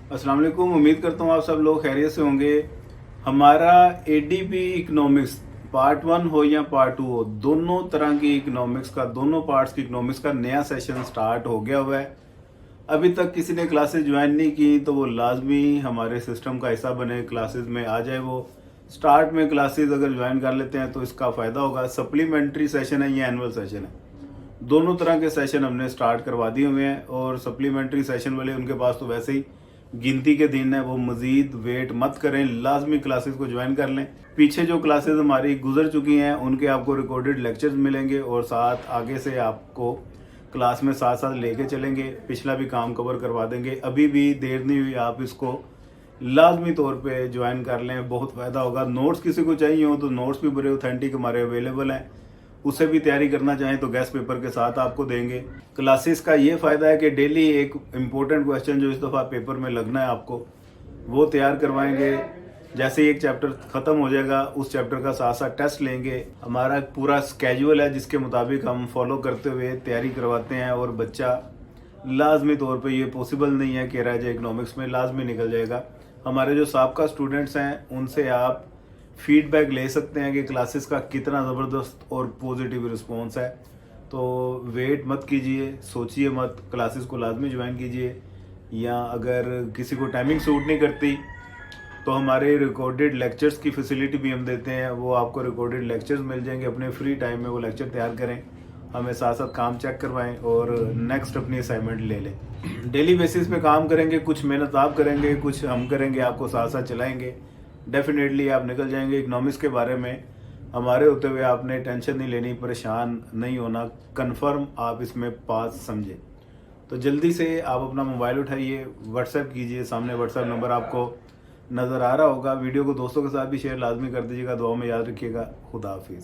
अस्सलाम वालेकुम। उम्मीद करता हूँ आप सब लोग खैरियत से होंगे। हमारा एडीपी इकोनॉमिक्स पार्ट 1 हो या पार्ट 2 हो, दोनों तरह की इकोनॉमिक्स का, दोनों पार्ट्स की इकोनॉमिक्स का नया सेशन स्टार्ट हो गया हुआ है। अभी तक किसी ने क्लासेस ज्वाइन नहीं की तो वो लाजमी हमारे सिस्टम का हिस्सा बने, क्लासेस में आ जाए। वो स्टार्ट में क्लासेस अगर ज्वाइन कर लेते हैं तो इसका फ़ायदा होगा। सप्लीमेंट्री सेशन है या एनुअल सेशन है, दोनों तरह के सेशन हमने स्टार्ट करवा दिए हुए हैं। और सप्लीमेंट्री सेशन वाले, उनके पास तो वैसे ही गिनती के दिन है, वो मजीद वेट मत करें, लाजमी क्लासेस को ज्वाइन कर लें। पीछे जो क्लासेस हमारी गुजर चुकी हैं उनके आपको रिकॉर्डेड लेक्चर्स मिलेंगे और साथ आगे से आपको क्लास में साथ साथ लेके चलेंगे, पिछला भी काम कवर करवा देंगे। अभी भी देर नहीं हुई, आप इसको लाजमी तौर पे ज्वाइन कर लें, बहुत फ़ायदा होगा। नोट्स किसी को चाहिए हो तो नोट्स भी बड़े ऑथेंटिक हमारे अवेलेबल हैं, उसे भी तैयारी करना चाहें तो गेस्ट पेपर के साथ आपको देंगे। क्लासेस का ये फ़ायदा है कि डेली एक इम्पोर्टेंट क्वेश्चन जो इस दफ़ा पेपर में लगना है आपको, वो तैयार करवाएंगे। जैसे ही एक चैप्टर ख़त्म हो जाएगा उस चैप्टर का साथ साथ टेस्ट लेंगे। हमारा पूरा स्केड्यूल है जिसके मुताबिक हम फॉलो करते हुए तैयारी करवाते हैं। और बच्चा लाजमी तौर पे, ये पॉसिबल नहीं है कि रह जाए, इकनॉमिक्स में लाजमी निकल जाएगा। हमारे जो साबका स्टूडेंट्स हैं उनसे आप फीडबैक ले सकते हैं कि क्लासेस का कितना ज़बरदस्त और पॉजिटिव रिस्पॉन्स है। तो वेट मत कीजिए, सोचिए मत, क्लासेस को लाजमी ज्वाइन कीजिए। या अगर किसी को टाइमिंग सूट नहीं करती तो हमारे रिकॉर्डेड लेक्चर्स की फैसिलिटी भी हम देते हैं, वो आपको रिकॉर्डेड लेक्चर्स मिल जाएंगे। अपने फ्री टाइम में वो लेक्चर तैयार करें, हमें साथ साथ काम चेक करवाएं और नेक्स्ट अपनी असाइनमेंट ले लें। डेली बेसिस पे काम करेंगे, कुछ मेहनत आप करेंगे, कुछ हम करेंगे, आपको साथ साथ चलाएंगे। डेफिनेटली आप निकल जाएंगे। इकनॉमिक्स के बारे में हमारे होते हुए आपने टेंशन नहीं लेनी, परेशान नहीं होना, कन्फर्म आप इसमें पास समझे। तो जल्दी से आप अपना मोबाइल उठाइए, व्हाट्सएप कीजिए, सामने व्हाट्सएप नंबर आपको नज़र आ रहा होगा। वीडियो को दोस्तों के साथ भी शेयर लाजमी कर दीजिएगा। दुआ में याद रखिएगा। खुदा हाफिज़।